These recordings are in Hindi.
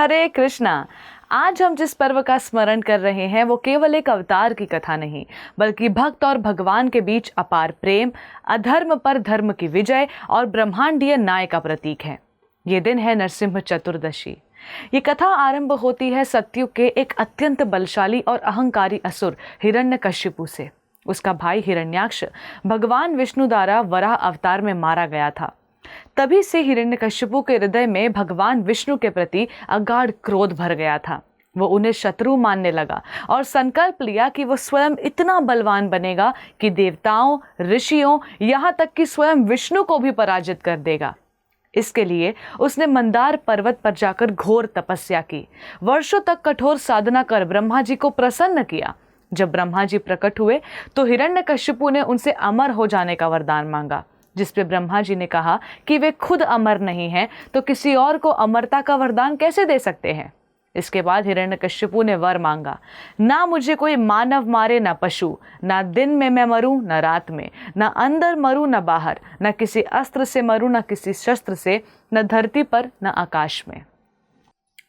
हरे कृष्णा। आज हम जिस पर्व का स्मरण कर रहे हैं वो केवल एक अवतार की कथा नहीं, बल्कि भक्त और भगवान के बीच अपार प्रेम, अधर्म पर धर्म की विजय और ब्रह्मांडीय न्याय का प्रतीक है। ये दिन है नरसिंह चतुर्दशी। ये कथा आरंभ होती है सतयुग के एक अत्यंत बलशाली और अहंकारी असुर हिरण्यकशिपु से। उसका भाई हिरण्याक्ष भगवान विष्णु द्वारा वराह अवतार में मारा गया था। तभी से हिरण्यकशिपु के हृदय में भगवान विष्णु के प्रति अगाध क्रोध भर गया था। वो उन्हें शत्रु मानने लगा और संकल्प लिया कि वो स्वयं इतना बलवान बनेगा कि देवताओं, ऋषियों, यहाँ तक कि स्वयं विष्णु को भी पराजित कर देगा। इसके लिए उसने मंदार पर्वत पर जाकर घोर तपस्या की। वर्षों तक कठोर साधना कर ब्रह्मा जी को प्रसन्न किया। जब ब्रह्मा जी प्रकट हुए तो हिरण्यकशिपु ने उनसे अमर हो जाने का वरदान मांगा, जिस पे ब्रह्मा जी ने कहा कि वे खुद अमर नहीं हैं तो किसी और को अमरता का वरदान कैसे दे सकते हैं। इसके बाद हिरण्यकशिपु ने वर मांगा, ना मुझे कोई मानव मारे ना पशु, ना दिन में मैं मरूं ना रात में, ना अंदर मरूं ना बाहर, ना किसी अस्त्र से मरूं ना किसी शस्त्र से, न धरती पर न आकाश में।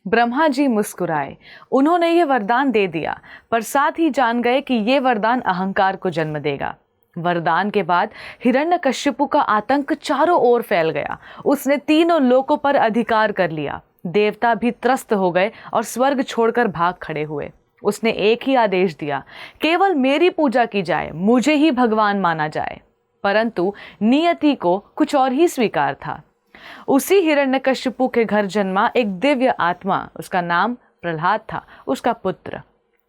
ब्रह्मा जी मुस्कुराए। उन्होंने ये वरदान दे दिया, पर साथ ही जान गए कि ये वरदान अहंकार को जन्म देगा। वरदान के बाद हिरण्यकशिपु का आतंक चारों ओर फैल गया। उसने तीनों लोकों पर अधिकार कर लिया। देवता भी त्रस्त हो गए और स्वर्ग छोड़कर भाग खड़े हुए। उसने एक ही आदेश दिया, केवल मेरी पूजा की जाए, मुझे ही भगवान माना जाए। परंतु नियति को कुछ और ही स्वीकार था। उसी हिरण्यकशिपु के घर जन्मा एक दिव्य आत्मा, उसका नाम प्रहलाद था, उसका पुत्र।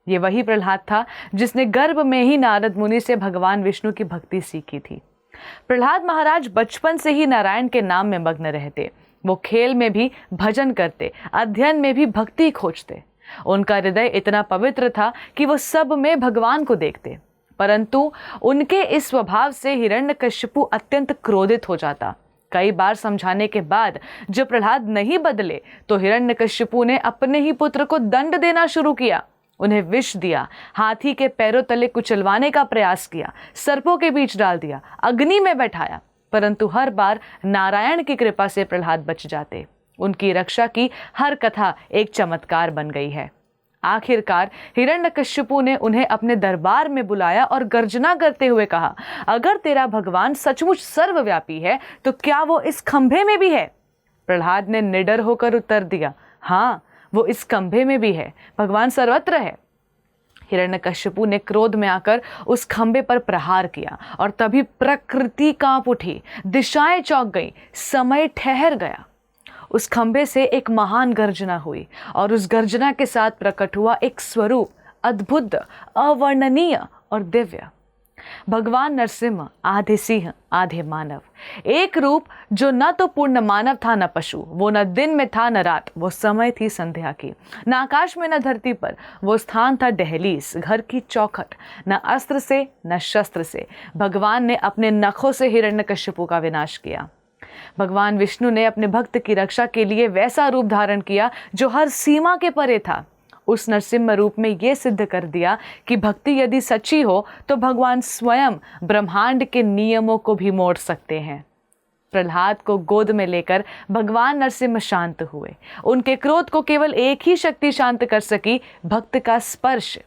ये वही प्रहलाद था जिसने गर्भ में ही नारद मुनि से भगवान विष्णु की भक्ति सीखी थी। प्रहलाद महाराज बचपन से ही नारायण के नाम में मग्न रहते। वो खेल में भी भजन करते, अध्ययन में भी भक्ति खोजते। उनका हृदय इतना पवित्र था कि वो सब में भगवान को देखते। परंतु उनके इस स्वभाव से हिरण्यकशिपु अत्यंत क्रोधित हो जाता। कई बार समझाने के बाद जब प्रहलाद नहीं बदले तो हिरण्यकशिपु ने अपने ही पुत्र को दंड देना शुरू किया। उन्हें विष दिया, हाथी के पैरों तले कुचलवाने का प्रयास किया, सर्पों के बीच डाल दिया, अग्नि में बैठाया। परंतु हर बार नारायण की कृपा से प्रहलाद बच जाते। उनकी रक्षा की हर कथा एक चमत्कार बन गई है। आखिरकार हिरण्यकशिपु ने उन्हें अपने दरबार में बुलाया और गर्जना करते हुए कहा, अगर तेरा भगवान सचमुच सर्वव्यापी है तो क्या वो इस खंभे में भी है? प्रहलाद ने निडर होकर उत्तर दिया, हाँ, वो इस खंभे में भी है, भगवान सर्वत्र है। हिरण्यकशिपु ने क्रोध में आकर उस खंभे पर प्रहार किया और तभी प्रकृति कांप उठी, दिशाएं चौंक गईं, समय ठहर गया। उस खंभे से एक महान गर्जना हुई और उस गर्जना के साथ प्रकट हुआ एक स्वरूप, अद्भुत, अवर्णनीय और दिव्य। भगवान नरसिंह, आधे सिंह आधे मानव, एक रूप जो न तो पूर्ण मानव था न पशु। वो न दिन में था न रात, वो समय थी संध्या की। न आकाश में न धरती पर, वो स्थान था दहलीज, घर की चौखट। न अस्त्र से न शस्त्र से भगवान ने अपने नखों से हिरण्यकशिपु का विनाश किया। भगवान विष्णु ने अपने भक्त की रक्षा के लिए वैसा रूप धारण किया जो हर सीमा के परे था। उस नरसिंह रूप में ये सिद्ध कर दिया कि भक्ति यदि सच्ची हो तो भगवान स्वयं ब्रह्मांड के नियमों को भी मोड़ सकते हैं। प्रहलाद को गोद में लेकर भगवान नरसिंह शांत हुए। उनके क्रोध को केवल एक ही शक्ति शांत कर सकी, भक्त का स्पर्श।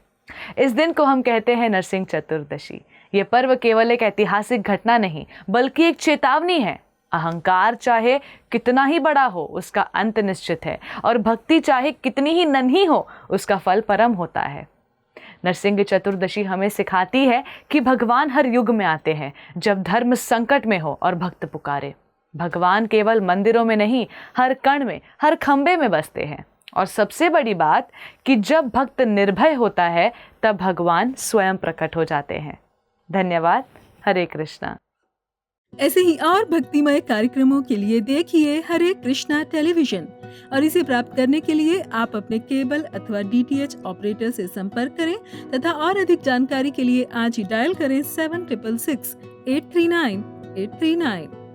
इस दिन को हम कहते हैं नरसिंह चतुर्दशी। ये पर्व केवल एक ऐतिहासिक घटना नहीं, बल्कि एक चेतावनी है। अहंकार चाहे कितना ही बड़ा हो, उसका अंत निश्चित है, और भक्ति चाहे कितनी ही नन्ही हो, उसका फल परम होता है। नरसिंह चतुर्दशी हमें सिखाती है कि भगवान हर युग में आते हैं, जब धर्म संकट में हो और भक्त पुकारे। भगवान केवल मंदिरों में नहीं, हर कण में, हर खंबे में बसते हैं। और सबसे बड़ी बात कि जब भक्त निर्भय होता है तब भगवान स्वयं प्रकट हो जाते हैं। धन्यवाद। हरे कृष्णा। ऐसे ही और भक्तिमय कार्यक्रमों के लिए देखिए हरे कृष्णा टेलीविजन, और इसे प्राप्त करने के लिए आप अपने केबल अथवा DTH ऑपरेटर से संपर्क करें तथा और अधिक जानकारी के लिए आज ही डायल करें 7666 839 839।